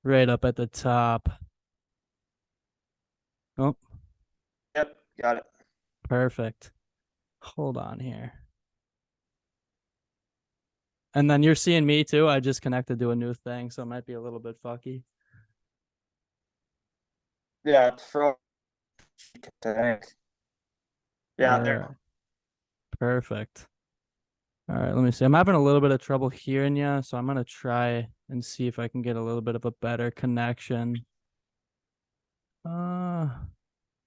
right up at the top. Oh, Yep, got it. perfect. Hold on here. And then you're seeing me too. I just connected to a new thing, so it might be a little bit fucky. Yeah, it's for thanks. All Yeah, there. right, perfect. All right, let me see. I'm having a little bit of trouble hearing you, so I'm gonna try and see if I can get a little bit of a better connection. Uh,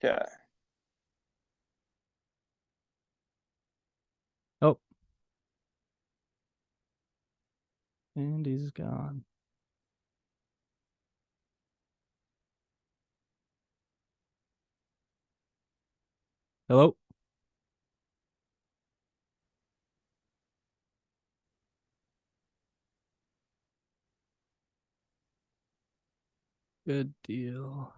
Yeah. oh, and he's gone. Hello. Good deal.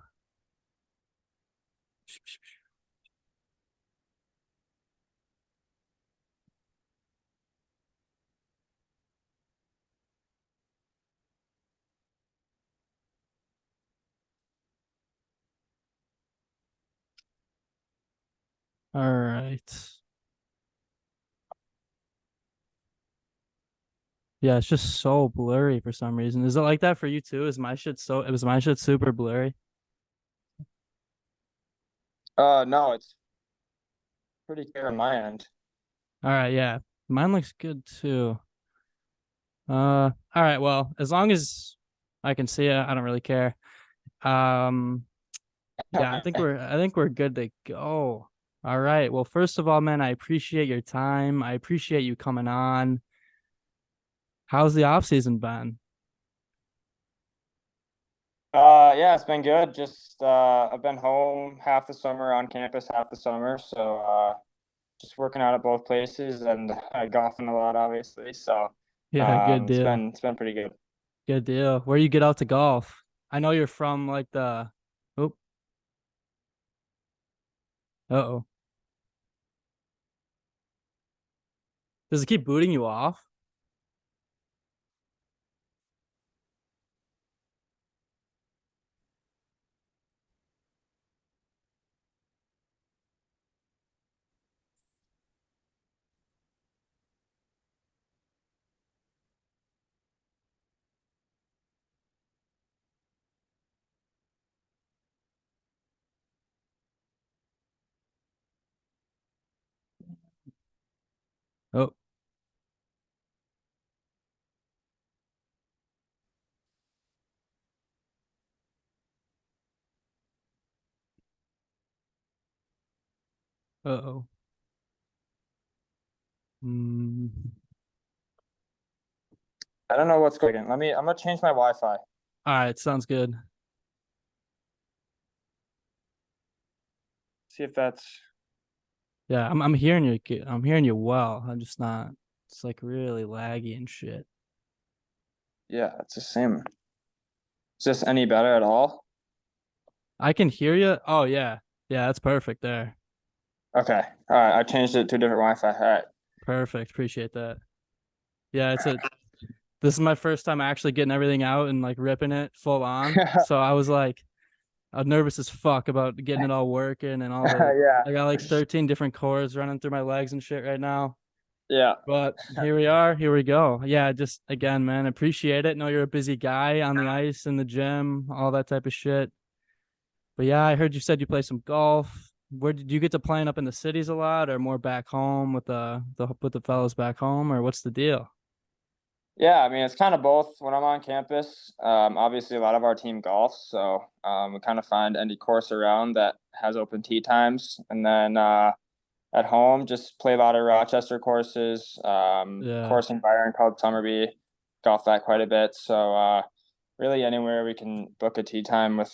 All right. Yeah, it's just so blurry for some reason. Is it like that for you too? Was my shit super blurry? No, it's pretty clear on my end. All right, yeah. Mine looks good too. All right, well, as long as I can see it, I don't really care. Um, yeah, I think we're good to go. All right. Well, first of all, man, I appreciate your time. I appreciate you coming on. How's the off season been? Yeah, it's been good. Just I've been home half the summer, on campus half the summer, so just working out at both places and golfing a lot, obviously. So Yeah, good deal. it's been pretty good. Good deal. Where you get out to golf? I know you're from like the oh, uh-oh. Does it keep booting you off? Oh, uh-oh. Mm. I don't know what's going on. I'm gonna change my Wi-Fi. All right, sounds good. See if that's Yeah, I'm hearing you. I'm hearing you well. I'm just not. It's like really laggy and shit. yeah, it's the same. Is this any better at all? I can hear you. Oh yeah, yeah, that's perfect there. Okay. All right, I changed it to a different Wi-Fi. All right. Perfect. Appreciate that. Yeah, this is my first time actually getting everything out and like ripping it full on. So I was nervous as fuck about getting it all working and all the. Yeah. I got like 13 different cords running through my legs and shit right now. Yeah. But here we are. Here we go. Yeah, just again, man, appreciate it. Know you're a busy guy on the ice, in the gym, all that type of shit. But yeah, I heard you said you play some golf. Where did you get to playing up in the cities a lot, or more back home with the fellows back home, or what's the deal? Yeah, I mean, it's kind of both when I'm on campus. Obviously, a lot of our team golfs, so we kind of find any course around that has open tee times. And then at home, just play a lot of Rochester courses, Yeah, course in Byron called Summerby, golf that quite a bit. So really anywhere we can book a tee time with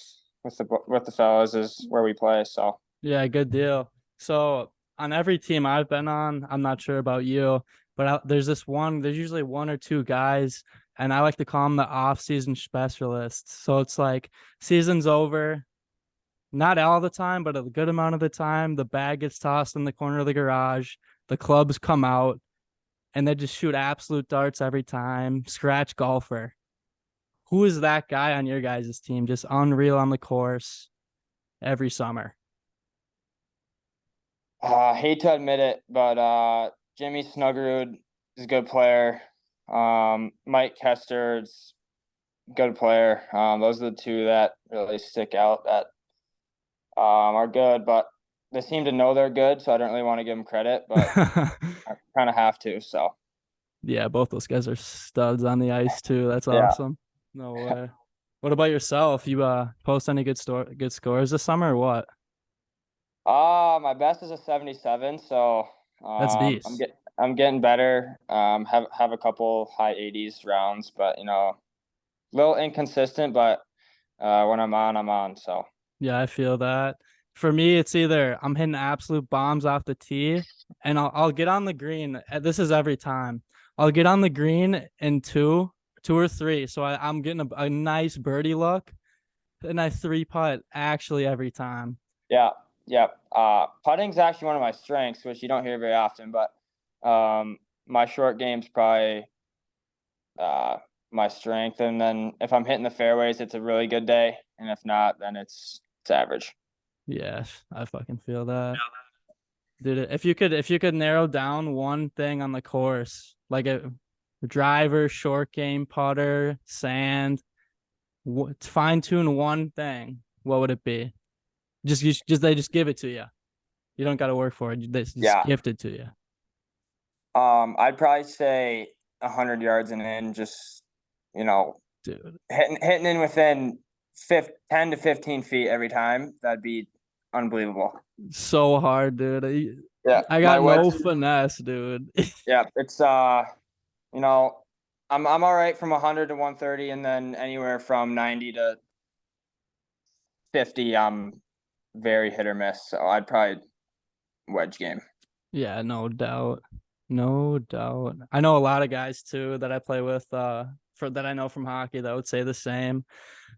the fellows is where we play. So yeah, good deal. So on every team I've been on, I'm not sure about you, but there's this one. There's usually one or two guys, and I like to call them the off-season specialists. So it's like season's over, not all the time, but a good amount of the time, the bag gets tossed in the corner of the garage. The clubs come out and they just shoot absolute darts every time. Scratch golfer. Who is that guy on your guys' team? Just unreal on the course every summer. I hate to admit it, but Jimmy Snuggerud is a good player. Mike Kester's a good player. Those are the two that really stick out that are good, but they seem to know they're good, so I don't really want to give them credit, but I kind of have to. So Yeah, both those guys are studs on the ice too. That's yeah. awesome. No way. What about yourself? You post any good scores this summer or what? My best is a 77, so That's I'm beast. getting better. Have a couple high 80s rounds, but a little inconsistent, but when I'm on. So Yeah, I feel that. For me, it's either I'm hitting absolute bombs off the tee and I'll get on the green. This is every time. I'll get on the green in two or three. So I'm getting a nice birdie look and I three putt actually every time. yeah, yeah. Putting's actually one of my strengths, which you don't hear very often, but my short game's probably uh my strength. And then if I'm hitting the fairways, it's a really good day, and if not, then it's average. Yeah, I fucking feel that. Dude, if you could narrow down one thing on the course, like a driver, short game, putter, sand, fine tune one thing, what would it be? Just they just give it to you. You don't got to work for it. They just Yeah. gift it to you, I'd probably say 100 yards and in, just you know, dude. hitting in within 10 to 15 feet every time. That'd be unbelievable. So hard, dude. Yeah, I my got wedge. no finesse, dude. Yeah, it's you know, I'm all right from 100 to 130, and then anywhere from 90 to 50, I'm very hit or miss. So I'd probably wedge game. Yeah, no doubt. No doubt. I know a lot of guys too that I play with for that I know from hockey that would say the same.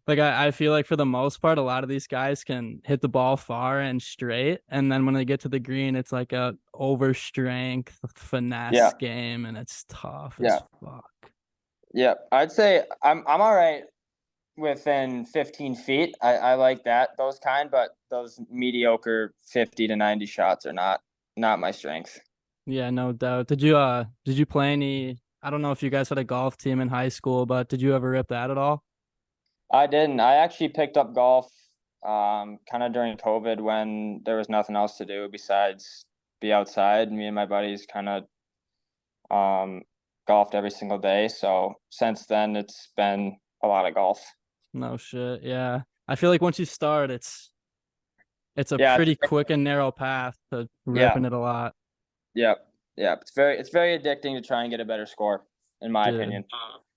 Like I feel like for the most part, a lot of these guys can hit the ball far and straight, and then when they get to the green, it's like a over strength Yeah, finesse game, and it's tough as yeah, fuck. yeah. I'd say I'm all right within 15 feet. I like that those kind, but those mediocre 50 to 90 shots are not my strength. Yeah, no doubt. Did you play any? I don't know if you guys had a golf team in high school, but did you ever rip that at all? I didn't. I actually picked up golf kind of during COVID when there was nothing else to do besides be outside. Me and my buddies kind of um golfed every single day. So since then it's been a lot of golf. No shit. Yeah. I feel like once you start, it's a Yeah, pretty quick and narrow path to yeah, ripping it a lot, yeah, yeah. It's very addicting to try and get a better score, in my dude. opinion.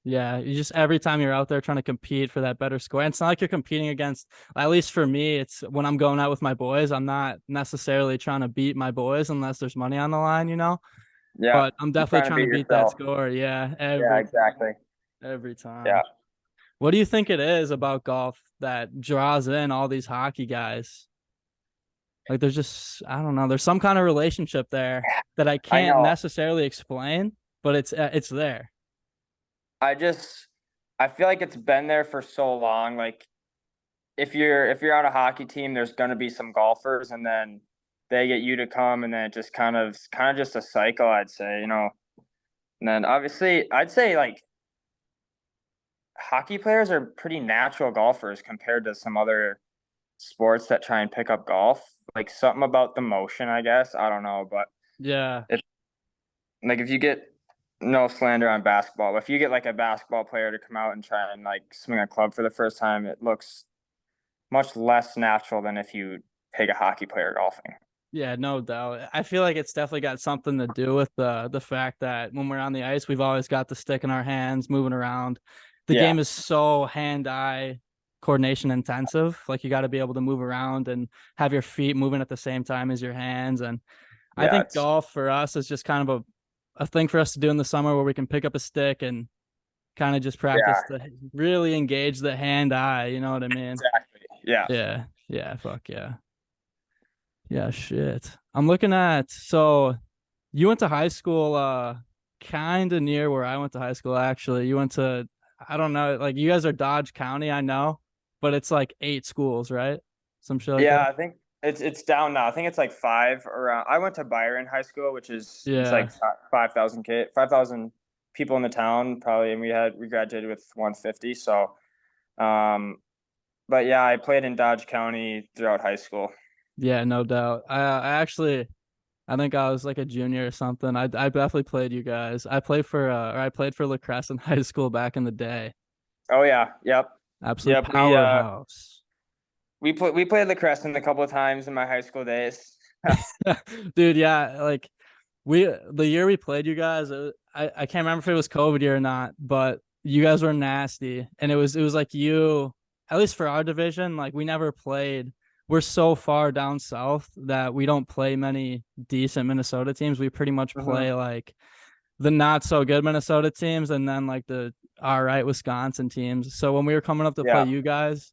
Yeah, you just every time you're out there trying to compete for that better score. And it's not like you're competing against, at least for me, it's when I'm going out with my boys, I'm not necessarily trying to beat my boys unless there's money on the line, you know? Yeah. But I'm You're definitely trying to trying beat to beat that yourself. score. Yeah, Yeah, every exactly. every Yeah. time. What do you think it is about golf that draws in all these hockey guys? Like there's just I don't know, there's some kind of relationship there that I I can't know. necessarily explain, but it's there. I just I feel like it's been there for so long. Like if you're on a hockey team, there's gonna be some golfers, and then they get you to come, and then it just kind of just a cycle, I'd say. And then obviously, I'd say like hockey players are pretty natural golfers compared to some other sports that try and pick up golf. Like something about the motion, I guess. I don't know, but Yeah. it like if you get no slander on basketball, but if you get like a basketball player to come out and try and like swing a club for the first time, it looks much less natural than if you take a hockey player golfing. Yeah, no doubt. I feel like it's definitely got something to do with the fact that when we're on the ice, we've always got the stick in our hands, moving around. The Yeah, game is so hand-eye coordination intensive. Like you got to be able to move around and have your feet moving at the same time as your hands. And I yeah, think it's golf for us is just kind of a thing for us to do in the summer where we can pick up a stick and kind of just practice yeah, to really engage the hand-eye. You know what I mean? exactly. Yeah, Yeah. Yeah. Fuck yeah. Yeah, shit. I'm looking at so you went to high school kind of near where I went to high school actually. You went to I don't know. Like you guys are Dodge County, I know, but it's like 8 schools, right? Some shit like Yeah, that. I think it's down now. I think it's like five around. I went to Byron High School, which is it's Yeah. like 5,000 people in the town probably, and we graduated with 150. So, um, but yeah, I played in Dodge County throughout high school. Yeah, no doubt. I actually I think I was like a junior or something. I definitely played you guys. I played for La Crescent High School back in the day. Oh yeah, yep, Absolute yep. powerhouse. We played lacrosse a couple of times in my high school days. Dude, yeah, like the year we played you guys, I can't remember if it was COVID year or not, but you guys were nasty. And it was like you, at least for our division, like we never played. We're so far down south that we don't play many decent Minnesota teams. We pretty much Hmm. play like the not so good Minnesota teams and then like the all right Wisconsin teams. So when we were coming up to play Yeah. you guys,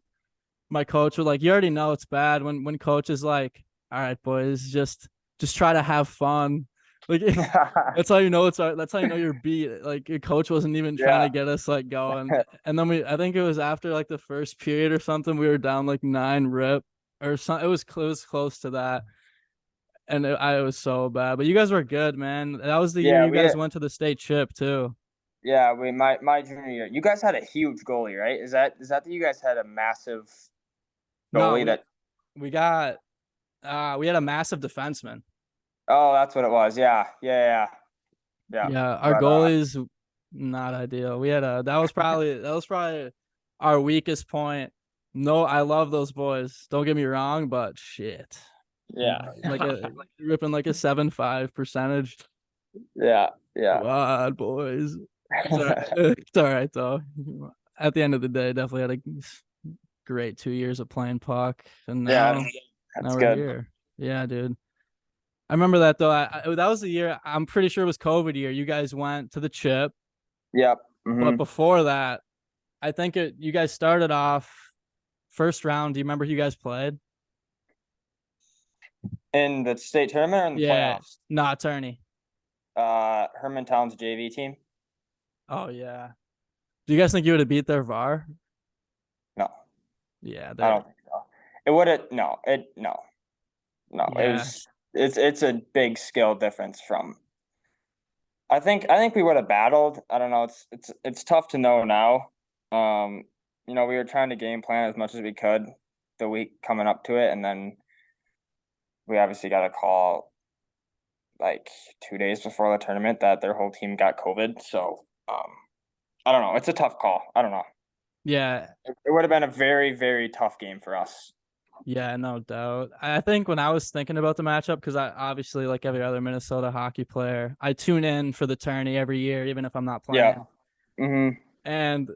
my coach was like, "You already know it's bad." When coach is like, "All right, boys, just try to have fun." Like that's how you know that's how you know you're beat. Like your coach wasn't even trying Yeah. to get us like going. And then I think it was after like the first period or something, we were down like 9 rip or something. It was close to that. And I was so bad, but you guys were good, man. That was the year Yeah, you guys went to the state chip too. we my junior year. You guys had a huge goalie, right? Is that you guys had a massive No, goalie we that we got we had a massive defenseman. Oh, that's what it was. Yeah. Yeah, yeah. Yeah. Yeah, our But goalies not ideal. We had a that was probably our weakest point. No, I love those boys. Don't get me wrong, but shit. yeah. Like a ripping like a 7.5 percentage. Yeah, yeah. Come on, boys. It's all right. It's all right though. At the end of the day, definitely had a great 2 years of playing puck, and Yeah, now that's we're good. here. Yeah, dude. I remember that though. That was the year. I'm pretty sure it was COVID year. You guys went to the chip, Yep. but Hmm. before that, I think you guys started off first round. Do you remember who you guys played? In the state tournament or in the Yeah, playoffs? not Turney. Hermantown's JV team? Oh yeah. Do you guys think you would have beat their VAR? No, Yeah, I they're don't think so. It would have no. It yeah, was it's a big skill difference from I think we would have battled. I don't know. It's tough to know now. Um, we were trying to game plan as much as we could the week coming up to it, and then we obviously got a call like 2 days before the tournament that their whole team got COVID. So I don't know. It's a tough call. I don't know. yeah, It would have been a very, very tough game for us. yeah, no doubt. I think when I was thinking about the matchup, because I obviously like every other Minnesota hockey player, I tune in for the tourney every year, even if I'm not Yeah. playing. Hmm. And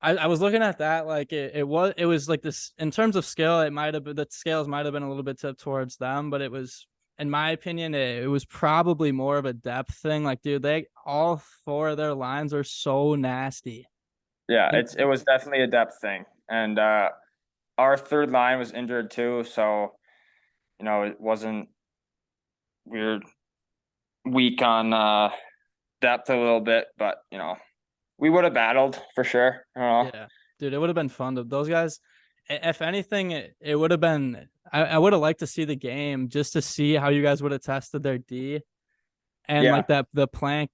I was looking at that like it was like this in terms of skill. It might have been the scales might have been a little bit tipped towards them, but it was in my opinion it was probably more of a depth thing. Like, dude, they all four of their lines are so nasty. Yeah, And it was definitely a depth thing, and our third line was injured too, so it wasn't we were weak on depth a little bit, but we would have battled for sure. I don't know. yeah, dude, it would have been fun to those guys. If anything, it would have been. I would have liked to see the game just to see how you guys would have tested their D and Yeah, like that the Plank,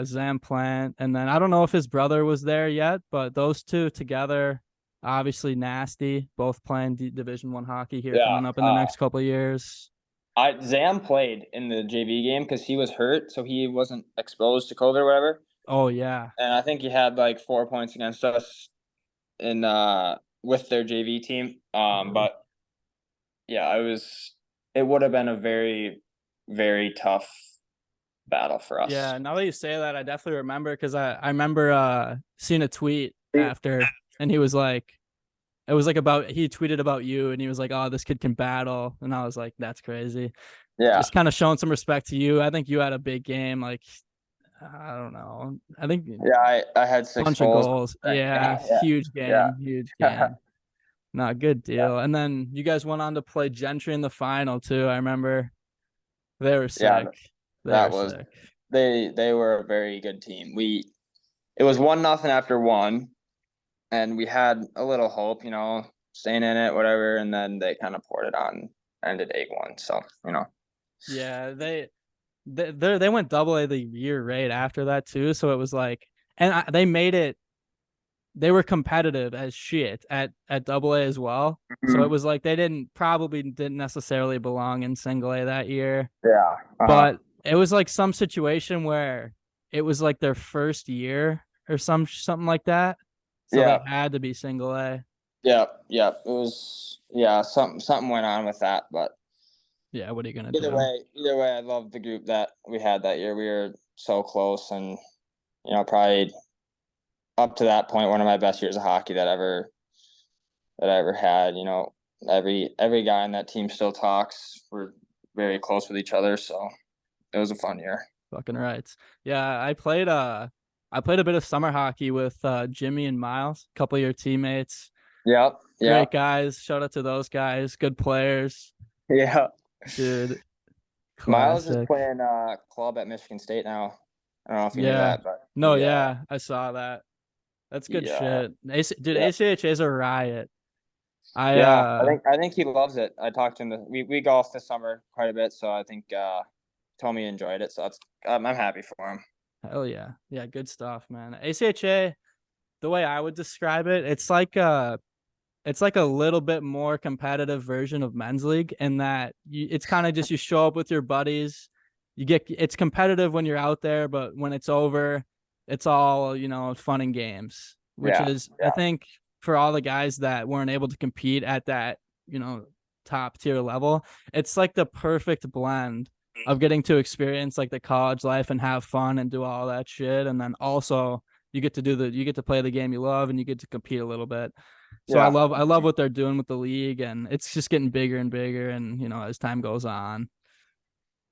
Zam Plant, and then I don't know if his brother was there yet, but those two together, obviously nasty, both playing Division One hockey here yeah. coming up in the next couple of years. I Zam played in the JV game because he was hurt, so he wasn't exposed to COVID or whatever. Oh yeah, And I think he had like 4 points against us in with their JV team. But yeah, it would have been a very, very tough battle for us. yeah. Now that you say that, I definitely remember because I remember seeing a tweet after, and he was like, it was like about he tweeted about you, and he was like, "Oh, this kid can battle," and I was like, "That's crazy." Yeah, Just kind of showing some respect to you. I think you had a big game. Like I don't know. I think yeah. I had six bunch of goals. goals. Yeah, Yeah, huge yeah, game, huge yeah. game. Not good deal. And then you guys went on to play Gentry in the final too. I remember they were Yeah, sick. They that were was sick. they were a very good team. It was 1-0 after one, and we had a little hope, staying in it, whatever, and then they kind of poured it on, ended egg one. So, Yeah, they went double A the year right after that too. So it was like, and they made it. They were competitive as shit at double A as well. So it Mhm. was like they didn't necessarily belong in single A that year, Yeah. but it was like some situation where it was like their first year or something like that. So they Yeah. had to be single A. Yeah. Yeah. It was, yeah, something went on with that, but Yeah, what are you gonna either do? way, either way, I love the group that we had that year. We were so close, and probably up to that point, one of my best years of hockey that I ever had. Every guy on that team still talks. We're very close with each other, so it was a fun year. Fucking rights. Yeah, I played a bit of summer hockey with Jimmy and Miles, a couple of your teammates. Yep, Great yep, guys. Shout out to those guys. Good players. yeah. Dude, Miles is classic. playing club at Michigan State now. I don't know if you knew Yeah. that, but No, yeah, I saw that. That's good yeah, shit. Dude, yeah, ACHA is a riot. I yeah. I think he loves it. I talked to him. We golfed this summer quite a bit, so I think he told me he enjoyed it. So I'm happy for him. hell yeah. Yeah, good stuff, man. ACHA, the way I would describe it, it's like a little bit more competitive version of men's league in that it's kind of just you show up with your buddies. It's competitive when you're out there, but when it's over, it's all, fun and games, which Yeah, is, I yeah, think, for all the guys that weren't able to compete at that, you know, top tier level, it's like the perfect blend of getting to experience like the college life and have fun and do all that shit. And then also you get to play the game you love and you get to compete a little bit. So I yeah, love what they're doing with the league, and it's just getting bigger and bigger, and as time goes on.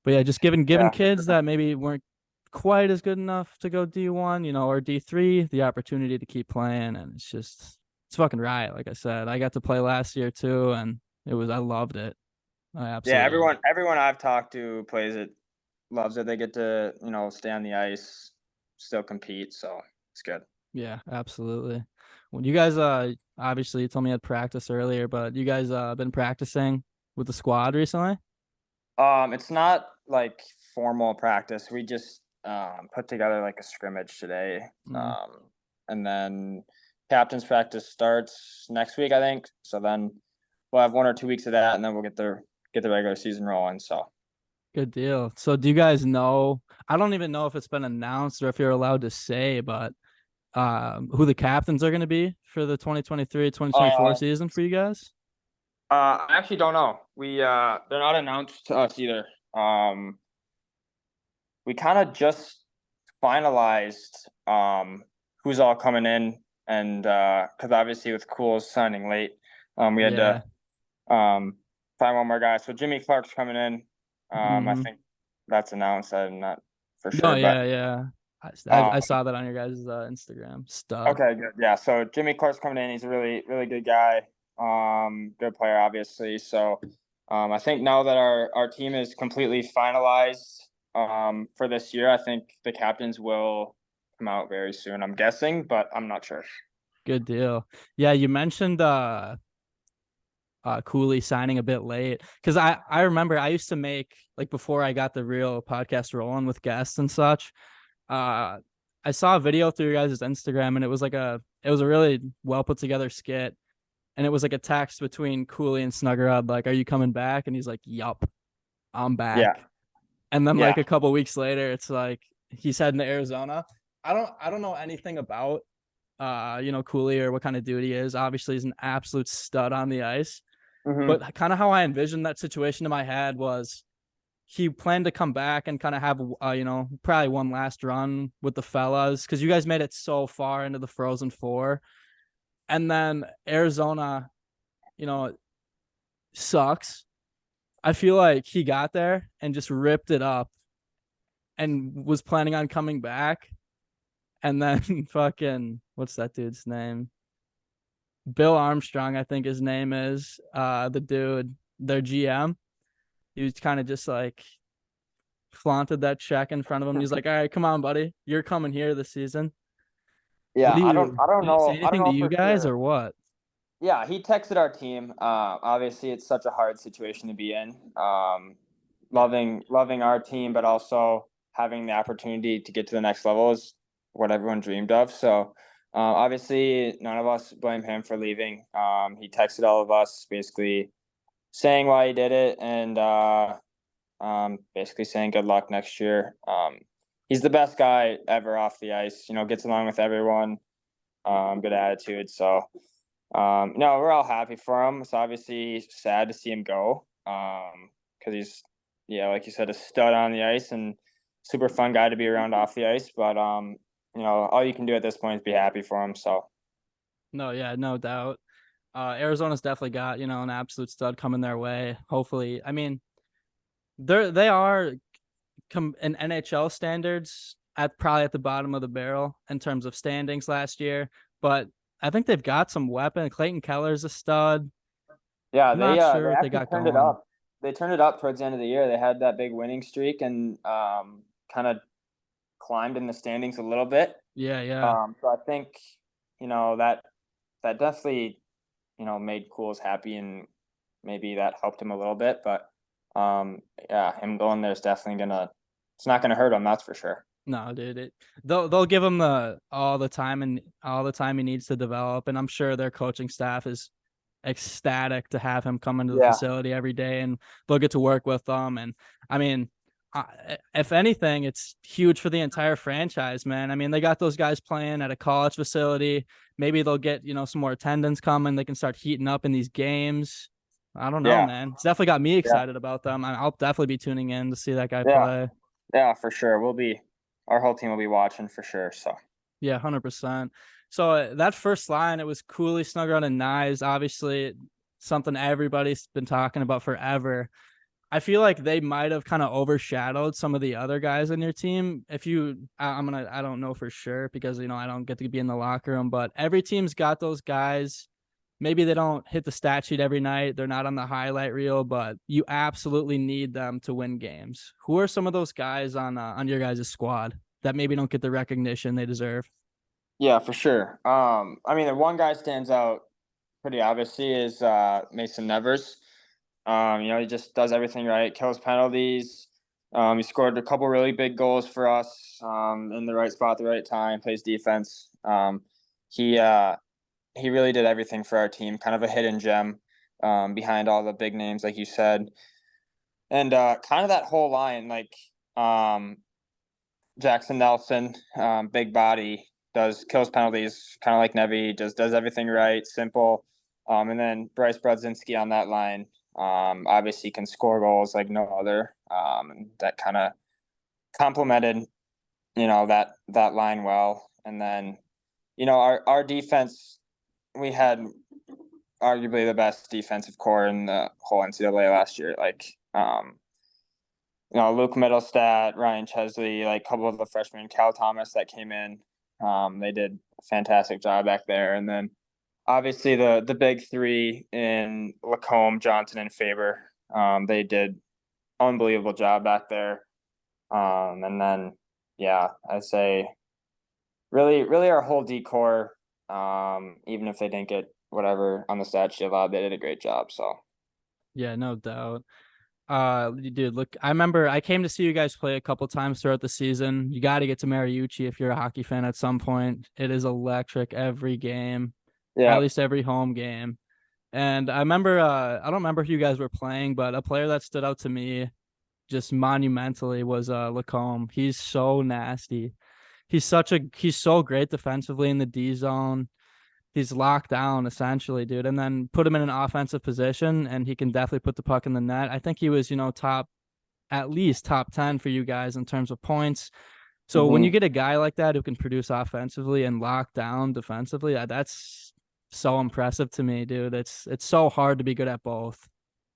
But yeah, just giving yeah, for kids sure. that maybe weren't quite as good enough to go D1, or D3, the opportunity to keep playing, and it's fucking riot. Like I said, I got to play last year too, and I loved it. I Yeah, absolutely loved everyone I've talked to plays it, loves it. They get to, stay on the ice, still compete, so it's good. it. Yeah, absolutely. When you guys obviously you told me you had practice earlier, but you guys been practicing with the squad recently? It's not like formal practice. We just put together like a scrimmage today. Mm, And then captain's practice starts next week, I think. So then we'll have 1 or 2 weeks of that, and then we'll get the regular season rolling. So good deal. So do you guys know? I don't even know if it's been announced or if you're allowed to say, but who the captains are going to be for the 2023-2024 uh season for you guys? I actually don't know. They're not announced to us either. We kind of just finalized who's all coming in, and because obviously with Cool's signing late, we had to Yeah. find one more guy. So Jimmy Clark's coming in. I Hmm. think that's announced. I'm not for No, sure, but yeah, yeah. I um, saw that on your guys' Instagram. Stud. okay, good. Yeah, so Jimmy Clark's coming in. He's a really, really good guy. Good player, obviously. So, I think now that our team is completely finalized, for this year, I think the captains will come out very soon. I'm guessing, but I'm not sure. Good deal. Yeah, you mentioned Cooley signing a bit late because I remember I used to make like before I got the real podcast rolling with guests and such. Uh, I saw a video through your guys' Instagram and it was a really well put together skit, and it was like a text between Cooley and Snuggerud like, "Are you coming back?" And he's like, "Yup, I'm Yeah, back." And then yeah. like a couple weeks later, it's like he's heading to Arizona. I don't know anything about Cooley or what kind of dude he is. Obviously, he's an absolute stud on the ice. Hmm. But kind of how I envisioned that situation in my head was he planned to come back and kind of have probably one last run with the fellas because you guys made it so far into the Frozen Four, and then Arizona, you know, sucks. I feel like he got there and just ripped it up and was planning on coming back, and then fucking what's that dude's name? Bill Armstrong, I think his name is the dude, their GM. He was kind of just like flaunted that check in front of him. He's like, "All right, come on, buddy, you're coming here this season." Yeah, I don't Did he say know. I don't anything to know you for guys sure. or what? Yeah, he texted our team. Obviously, it's such a hard situation to be in. Yeah. Loving our team, but also having the opportunity to get to the next level is what everyone dreamed of. So, obviously, none of us blame him for leaving. He texted all of us, basically saying why he did it, and basically saying good luck next year. He's the best guy ever off the ice. You know, gets along with everyone. Good attitude. So. No, we're all happy for him. It's obviously sad to see him go. Because he's, yeah, like you said, a stud on the ice and super fun guy to be around off the ice. But you know, all you can do at this point is be happy for him. So No, yeah, no doubt. Arizona's definitely got, an absolute stud coming their way. Hopefully. I mean, they are in NHL standards at probably at the bottom of the barrel in terms of standings last year, but I think they've got some weapon. Clayton Keller's a stud. yeah, I'm not they sure what they actually got turned it going. up. They turned it up towards the end of the year. They had that big winning streak and kind of climbed in the standings a little bit. Yeah, yeah. So I think you know that definitely made Cools happy and maybe that helped him a little bit. But yeah, him going there is definitely it's not gonna hurt him, that's for sure. No, dude. They'll give him all the time and all the time he needs to develop, and I'm sure their coaching staff is ecstatic to have him come into the Yeah, facility every day, and they'll get to work with them. And I mean, if anything, it's huge for the entire franchise, man. I mean, they got those guys playing at a college facility. Maybe they'll get some more attendance coming. They can start heating up in these games. I don't know, yeah, man. It's definitely got me yeah, excited about them. I'll definitely be tuning in to see that guy yeah, play. yeah, for sure. Our whole team will be watching for sure. So Yeah, 100%. So that first line, it was Cooley, Snuggerud, and Nyes. Obviously, something everybody's been talking about forever. I feel like they might have kind of overshadowed some of the other guys on your team. I don't know for sure because I don't get to be in the locker room, but every team's got those guys. Maybe they don't hit the stat sheet every night. They're not on the highlight reel, but you absolutely need them to win games. Who are some of those guys on your guys' squad that maybe don't get the recognition they deserve? yeah, for sure. I mean, the one guy stands out pretty obviously is Mason Nevers. He just does everything right, kills penalties. He scored a couple really big goals for us in the right spot, at the right time, plays defense. He uh, he really did everything for our team, kind of a hidden gem behind all the big names, like you said. And kind of that whole line, like um, Jackson Nelson, big body, kills penalties, kind of like Nevy, just does everything right, simple. And then Bryce Brodzinski on that line, obviously can score goals like no other. And that kind of complemented, that line well. And then, our defense, we had arguably the best defensive core in the whole NCAA last year. Like, Luke Middlestat, Ryan Chesley, like a couple of the freshmen, Cal Thomas that came in. They did a fantastic job back there. And then obviously the big three in Lacombe, Johnson, and Faber. They did unbelievable job back there. And then yeah, I'd say really our whole decor, even if they didn't get whatever on the stat sheet allowed, they did a great job. So Yeah, no doubt. Dude, look, I remember I came to see you guys play a couple times throughout the season. You got to get to Mariucci if you're a hockey fan at some point. It is electric every game, at yeah. least every home game. And I remember, I don't remember who you guys were playing, but a player that stood out to me just monumentally was Lacombe. He's so nasty. He's so great defensively in the D zone. He's locked down essentially, dude. And then put him in an offensive position, and he can definitely put the puck in the net. I think he was, at least top 10 for you guys in terms of points. So when you Mm-hmm. get a guy like that who can produce offensively and lock down defensively, that's so impressive to me, dude. It's so hard to be good at both.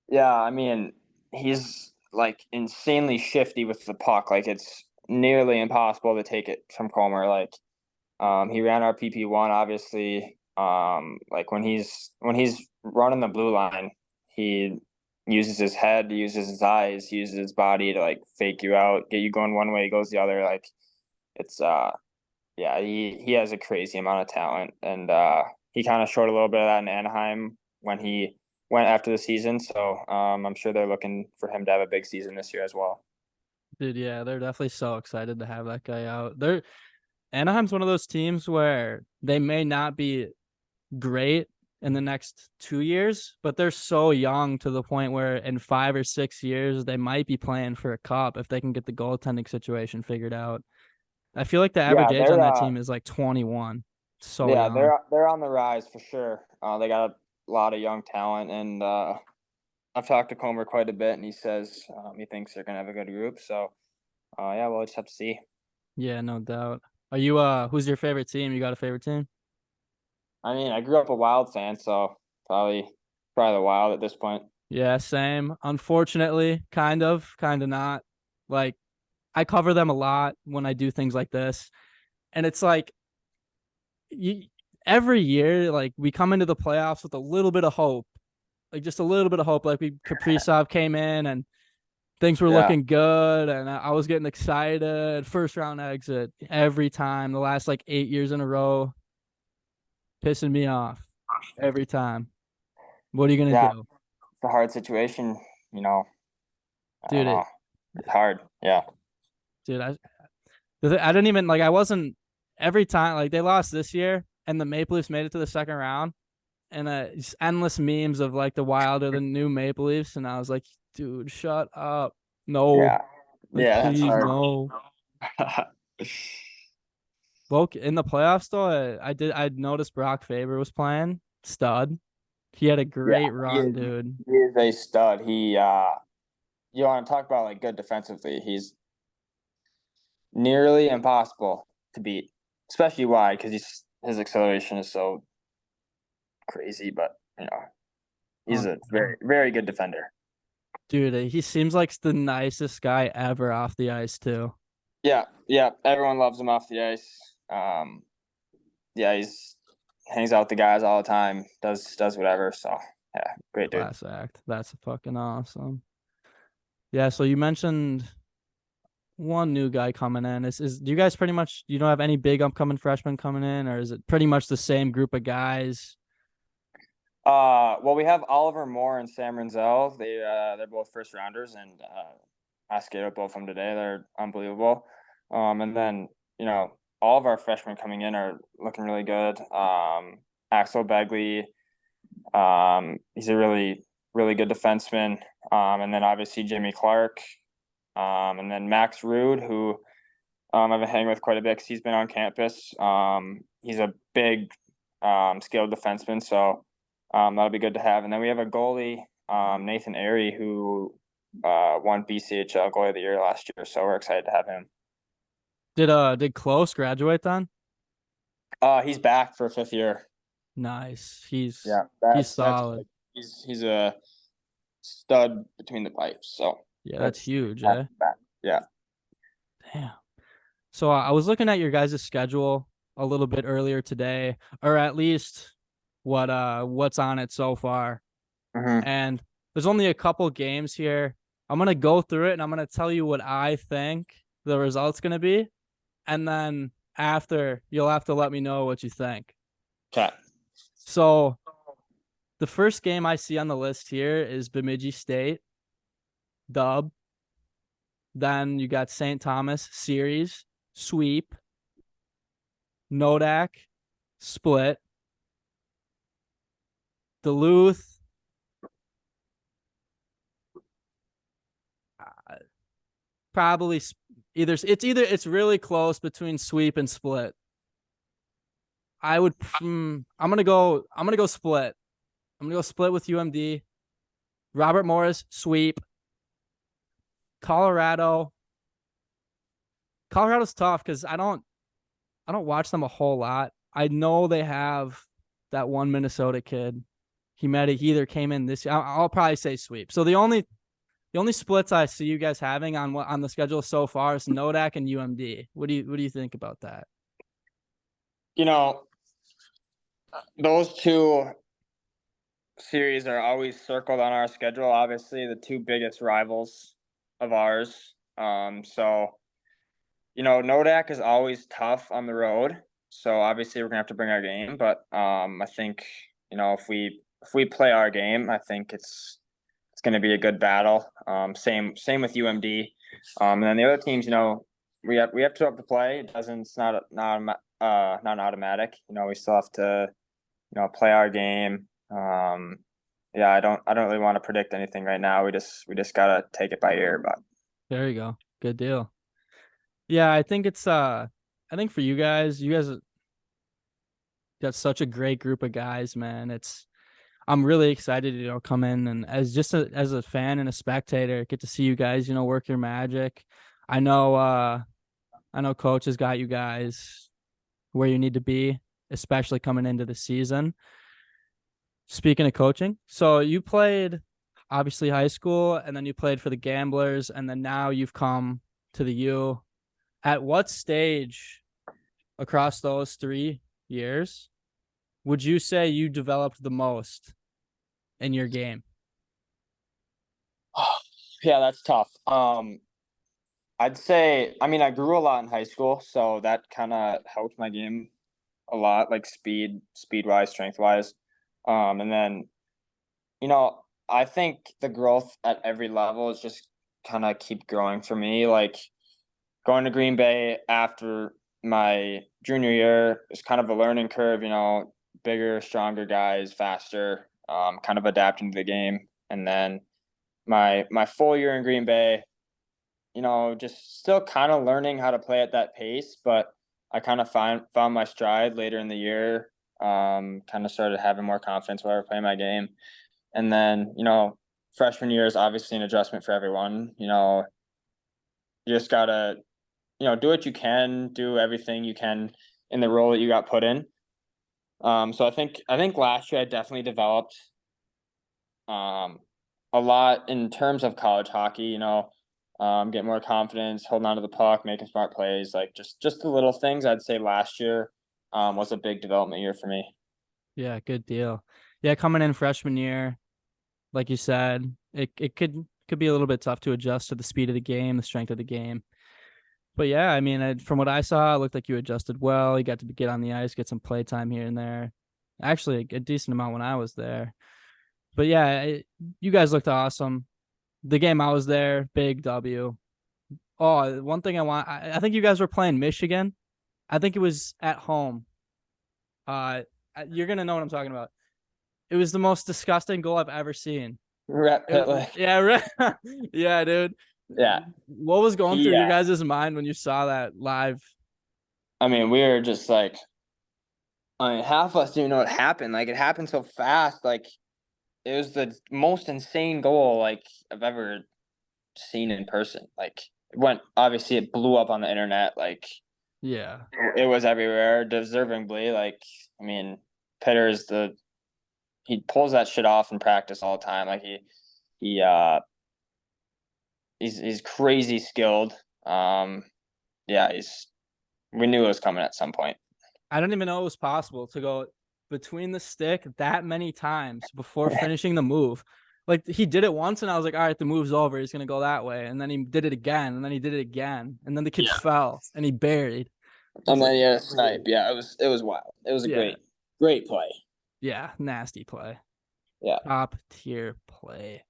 Yeah, I mean, he's like insanely shifty with the puck. Like it's nearly impossible to take it from Comer. Like, he ran our PP1, obviously. Like when he's running the blue line, he uses his head, uses his eyes, uses his body to like fake you out, get you going one way, he goes the other. Like it's yeah, he has a crazy amount of talent, and he kind of showed a little bit of that in Anaheim when he went after the season. So I'm sure they're looking for him to have a big season this year as well. Dude, yeah, they're definitely so excited to have that guy out. They're Anaheim's one of those teams where they may not be great in the next 2 years, but they're so young to the point where in 5 or 6 years they might be playing for a cup if they can get the goaltending situation figured out. I feel like the average Yeah, age on that team is like 21. So yeah, young. they're on the rise for sure. They got a lot of young talent, and I've talked to Comer quite a bit, and he says he thinks they're gonna have a good group. So yeah, we'll just have to see. Yeah, no doubt. Are you who's your favorite team? You got a favorite team? I mean, I grew up a Wild fan, so probably the Wild at this point. Yeah, same. Unfortunately, kind of not. Like I cover them a lot when I do things like this. And it's like you every year, like we come into the playoffs with a little bit of hope. Like just a little bit of hope. Like we Kaprizov came in and things were Yeah, looking good and I was getting excited. First round exit every time, the last like 8 years in a row, pissing me off every time. What are you gonna yeah, do? it's a hard situation. You know, I don't Dude, know. It's hard. Yeah, dude, I didn't even like I wasn't every time like they lost this year and the Maple Leafs made it to the second round and just endless memes of like the Wild or the new Maple Leafs and I was like, dude, shut up. No. yeah, Like yeah. That's please hard. no. Well, in the playoffs though, I noticed Brock Faber was playing stud. He had a Yeah, great run, dude. he is a stud. You want to talk about like good defensively? He's nearly impossible to beat, especially wide because his acceleration is so crazy. But he's On a very good defender. dude, he seems like the nicest guy ever off the ice too. Yeah, yeah. Everyone loves him off the ice. Yeah, he's hangs out with the guys all the time. Does whatever. So yeah, great dude. Class act. That's fucking awesome. Yeah, so you mentioned one new guy coming in. Is do you guys pretty much you don't have any big upcoming freshmen coming in, or is it pretty much the same group of guys? Well, we have Oliver Moore and Sam Renzel. They're both first rounders, and I skated with both of them today. They're unbelievable. And then all of our freshmen coming in are looking really good. Axel Begley, he's a really good defenseman. And then obviously Jimmy Clark, and then Max Rude, who I've been hanging with quite a bit because he's been on campus. He's a big, skilled defenseman, so that'll be good to have. And then we have a goalie, Nathan Airy, who won BCHL goalie of the year last year. So we're excited to have him. Did Close graduate then? He's back for a fifth year. Nice. Yeah, He's that's solid. big. He's a stud between the pipes. So Yeah, that's that's huge, happy eh? back. Yeah. Damn. So I was looking at your guys' schedule a little bit earlier today, or at least what's on it so far. Hmm. And there's only a couple games here. I'm gonna go through it and I'm gonna tell you what I think the result's gonna be, and then after you'll have to let me know what you think. Okay. So the first game I see on the list here is Bemidji State, dub. Then you got St. Thomas series, sweep, Nodak, split, Duluth, uh, probably it's really close between sweep and split. I'm gonna go split. I'm gonna go split with UMD. Robert Morris sweep. Colorado. Colorado's tough because I don't watch them a whole lot. I know they have that one Minnesota kid. He either came in this year. I'll probably say sweep. So the only splits I see you guys having on the schedule so far is Nodak and UMD. What do you think about that? You know, those two series are always circled on our schedule. Obviously, the two biggest rivals of ours. So Nodak is always tough on the road, so obviously we're gonna have to bring our game. But I think if we play our game, I think it's gonna be a good battle. Same with UMD, and then the other teams, we have to up to play. It doesn't it's not automatic. We still have to play our game. Yeah, I don't really want to predict anything right now. We just gotta take it by ear, but. There you go. Good deal. Yeah, I think I think for you guys got such a great group of guys, man. I'm really excited to come in and as a fan and a spectator, get to see you guys, work your magic. I know I know coach has got you guys where you need to be, especially coming into the season. Speaking of coaching, so you played obviously high school and then you played for the Gamblers and then now you've come to the U. At what stage across those 3 years would you say you developed the most in your game? Yeah, that's tough. I'd say, I mean, I grew a lot in high school, so that kind of helped my game a lot, like speed wise, strength wise. And then, you know, I think the growth at every level is just kind of keep growing for me. Like going to Green Bay after my junior year is kind of a learning curve, bigger, stronger guys, faster, kind of adapting to the game. And then my full year in Green Bay, just still kind of learning how to play at that pace, but I kind of found my stride later in the year. Kind of started having more confidence while I was playing my game, and then freshman year is obviously an adjustment for everyone. You just gotta do what you can, do everything you can in the role that you got put in. So I think last year I definitely developed um a lot in terms of college hockey. Get more confidence, holding on to the puck, making smart plays, like just the little things. I'd say last year was a big development year for me. Yeah, good deal. Yeah, coming in freshman year, like you said, it could be a little bit tough to adjust to the speed of the game, the strength of the game. But yeah, I mean, from what I saw, it looked like you adjusted well. You got to get on the ice, get some play time here and there. Actually, a decent amount when I was there. But yeah, you guys looked awesome. The game I was there, big W. Oh, one thing I think you guys were playing Michigan. I think it was at home. Uh, you're gonna know what I'm talking about. It was the most disgusting goal I've ever seen. Rep Pitlick. Yeah, right. Yeah, dude. Yeah, What was going through he. your guys' mind when you saw that live? I mean, we were just like, I mean, half of us didn't know what happened. Like it happened so fast. Like it was the most insane goal like I've ever seen in person. Like obviously it blew up on the internet. Like Yeah. it was everywhere, deservingly. Like I mean, Pitter is he pulls that shit off in practice all the time. Like he he's crazy skilled. Yeah, we knew it was coming at some point. I didn't even know it was possible to go between the stick that many times before finishing the move. Like he did it once, and I was like, all right, the move's over. He's gonna go that way, and then he did it again, and then he did it again, and then the kid Yeah. fell and he buried. I was And then like, he had a snipe. Yeah, it was wild. It was a yeah, great play. yeah, nasty play, Yeah. top tier play.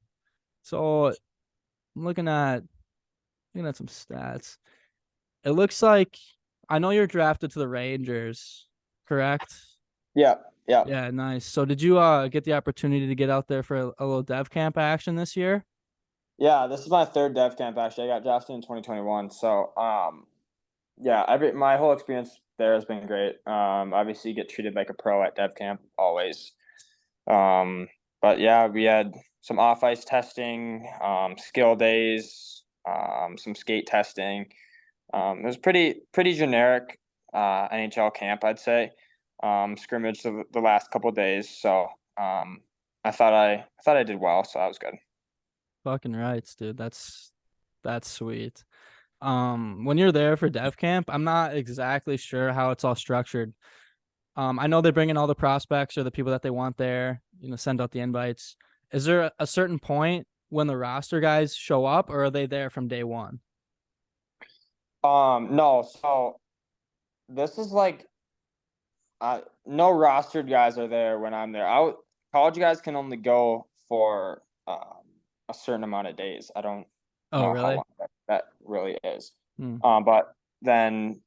So I'm looking at some stats. It looks like I know you're drafted to the Rangers, correct? Yeah. Yeah. Yeah, nice. So did you get the opportunity to get out there for a little dev camp action this year? Yeah, this is my third dev camp actually. I got drafted in 2021. So, yeah, my whole experience there has been great. Obviously you get treated like a pro at dev camp always. Um, but yeah, we had some off ice testing, skill days, some skate testing. It was pretty generic NHL camp, I'd say. Scrimmage the last couple of days, so I thought I did well, so that was good. Fucking rights, dude. That's sweet. When you're there for dev camp, I'm not exactly sure how it's all structured. I know they bring in all the prospects or the people that they want there, send out the invites. Is there a certain point when the roster guys show up, or are they there from day one? No, so this is like no rostered guys are there when I'm there. College guys can only go for a certain amount of days. I don't Oh, know how really? long that really is. Hmm. But then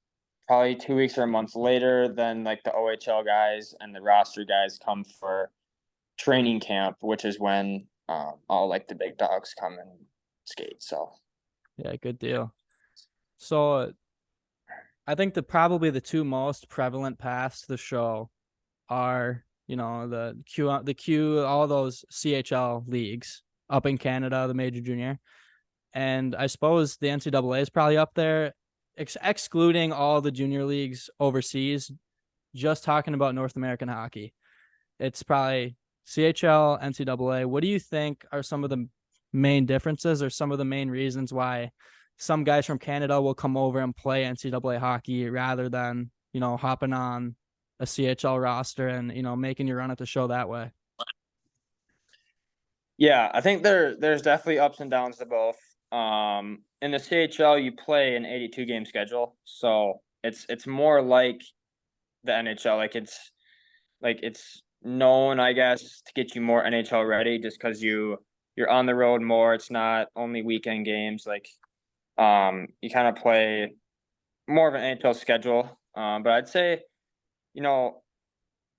probably 2 weeks or a month later, then like the OHL guys and the roster guys come for training camp, which is when all like the big dogs come and skate. So Yeah, good deal. So I think probably the two most prevalent paths to the show are, the Q, all those CHL leagues up in Canada, the major junior. And I suppose the NCAA is probably up there, excluding all the junior leagues overseas, just talking about North American hockey. It's probably CHL, NCAA. What do you think are some of the main differences or some of the main reasons why some guys from Canada will come over and play NCAA hockey rather than, hopping on a CHL roster and, making your run at the show that way? yeah, I think there's definitely ups and downs to both. In the CHL, you play an 82 game schedule, so it's more like the NHL. It's known, I guess, to get you more NHL ready, just because you're on the road more. It's not only weekend games. You kind of play more of an NHL schedule. But I'd say, you know,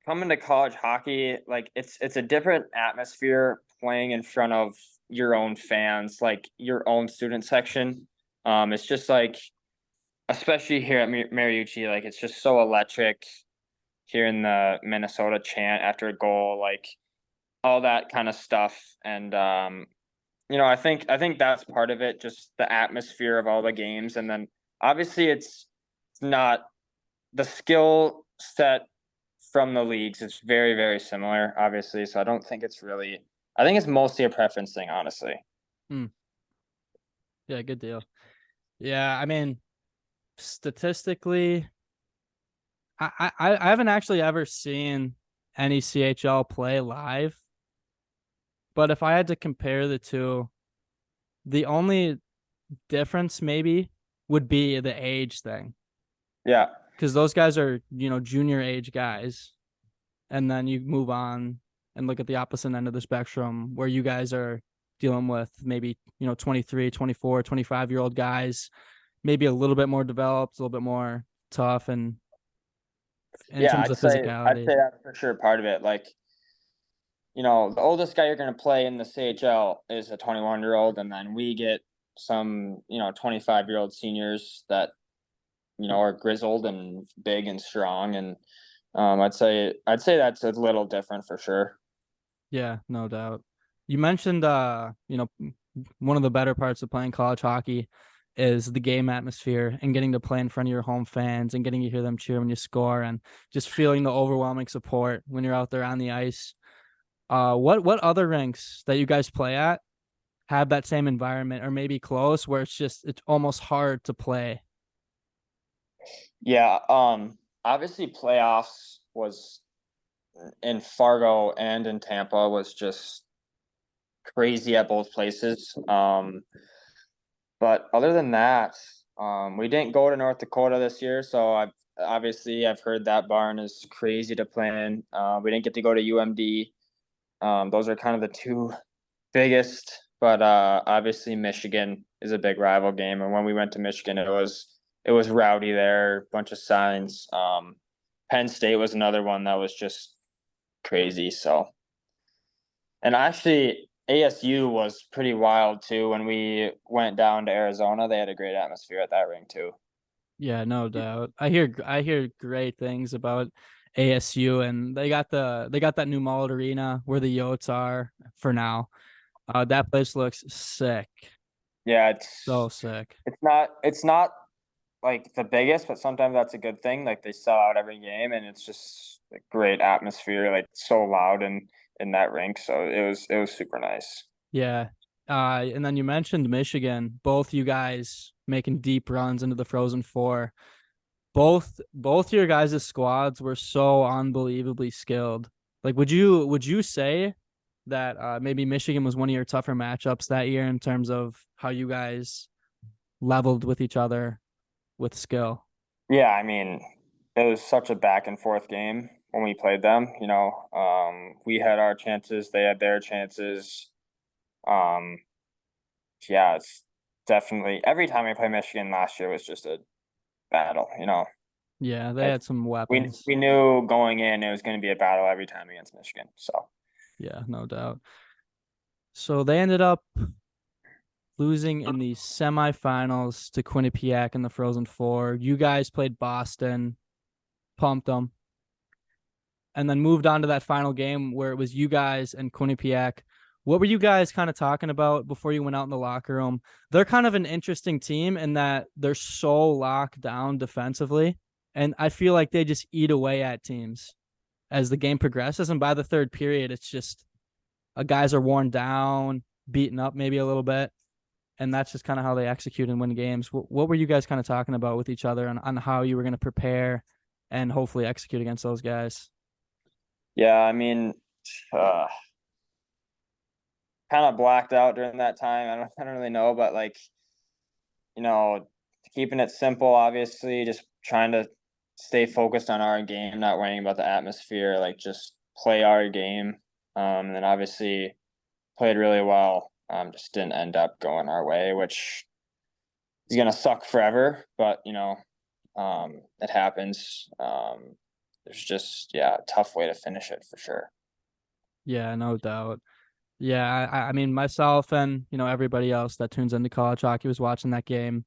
coming to college hockey, like it's a different atmosphere playing in front of your own fans, like your own student section. It's just like, especially here at Mariucci, like it's just so electric hearing the Minnesota chant after a goal, like all that kind of stuff. And I think that's part of it, just the atmosphere of all the games, and then obviously it's not the skill set from the leagues. It's very very similar, obviously. So I don't think it's really. I think it's mostly a preference thing, honestly. Hmm. Yeah, good deal. Yeah, I mean, statistically, I haven't actually ever seen any CHL play live, but if I had to compare the two, the only difference maybe would be the age thing. Yeah, Because those guys are, junior age guys. And then you move on and look at the opposite end of the spectrum where you guys are dealing with maybe, 23, 24, 25-year-old guys, maybe a little bit more developed, a little bit more tough and in yeah. terms I'd of say I'd physicality. say that's for sure part of it. Like, the oldest guy you're going to play in the CHL is a 21-year-old, and then we get some 25-year-old seniors that are grizzled and big and strong, and I'd say that's a little different for sure. Yeah, no doubt. You mentioned one of the better parts of playing college hockey is the game atmosphere and getting to play in front of your home fans and getting to hear them cheer when you score and just feeling the overwhelming support when you're out there on the ice. What other rinks that you guys play at have that same environment or maybe close where it's almost hard to play? Yeah, obviously playoffs was in Fargo and in Tampa was just crazy at both places. But other than that, we didn't go to North Dakota this year, so I've heard that barn is crazy to play in. We didn't get to go to UMD. Those are kind of the two biggest, but obviously Michigan is a big rival game, and when we went to Michigan, it was rowdy there, bunch of signs. Penn State was another one that was just crazy. So, and actually ASU was pretty wild too. When we went down to Arizona, they had a great atmosphere at that ring too. Yeah, no doubt. I hear great things about ASU and they got that new Mullet Arena where the Yotes are for now. That place looks sick. Yeah, So sick. it's not like the biggest, but sometimes that's a good thing. Like they sell out every game, and it's just a great atmosphere. Like so loud in that rink, so it was super nice. Yeah. And then you mentioned Michigan, both you guys making deep runs into the Frozen Four. Both your guys' squads were so unbelievably skilled. Like, would you say that maybe Michigan was one of your tougher matchups that year in terms of how you guys leveled with each other? with skill. Yeah, I mean, it was such a back and forth game when we played them. We had our chances, they had their chances. Um, yeah, it's definitely every time we play Michigan last year was just a battle. Yeah, they It's had some we weapons. we knew going in it was going to be a battle every time against Michigan. So Yeah, no doubt. So they ended up losing in the semifinals to Quinnipiac in the Frozen Four. You guys played Boston, pumped them, and then moved on to that final game where it was you guys and Quinnipiac. What were you guys kind of talking about before you went out in the locker room? They're kind of an interesting team in that they're so locked down defensively, and I feel like they just eat away at teams as the game progresses. And by the third period, it's just guys are worn down, beaten up maybe a little bit, and that's just kind of how they execute and win games. What were you guys kind of talking about with each other on how you were going to prepare and hopefully execute against those guys? yeah, I mean, uh, kind of blacked out during that time. I don't really know, but like you know, keeping it simple, obviously, just trying to stay focused on our game, not worrying about the atmosphere, like just play our game. And then obviously played really well. Just didn't end up going our way, which is gonna suck forever, but it happens. There's just a tough way to finish it for sure. Yeah, no doubt. Yeah, I mean myself and everybody else that tunes into college hockey was watching that game.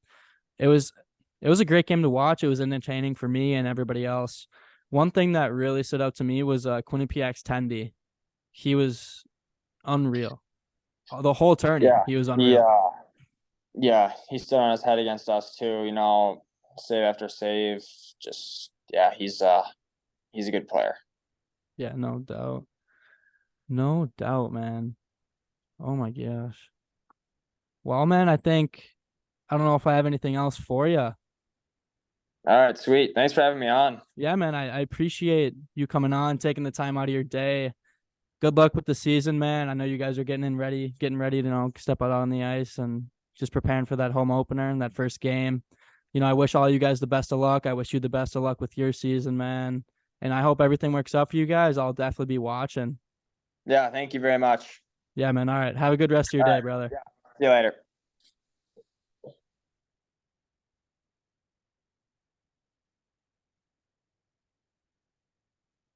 It was it was a great game to watch. It was entertaining for me and everybody else. One thing that really stood out to me was Quinnipiac's Tendy. He was unreal. The whole tourney, Yeah, he was he unreal. he stood on his head against us too, save after save. Just he's a good player. Yeah, no doubt. No doubt, man. Oh my gosh. Well, man, I don't know if I have anything else for you. All right, sweet. Thanks for having me on. Yeah, man, I appreciate you coming on, taking the time out of your day. Good luck with the season, man. I know you guys are getting ready to step out on the ice and just preparing for that home opener and that first game. I wish all you guys the best of luck. I wish you the best of luck with your season, man. And I hope everything works out for you guys. I'll definitely be watching. Yeah, thank you very much. Yeah, man. All right. Have a good rest of your All day, right. brother. Yeah. See you later.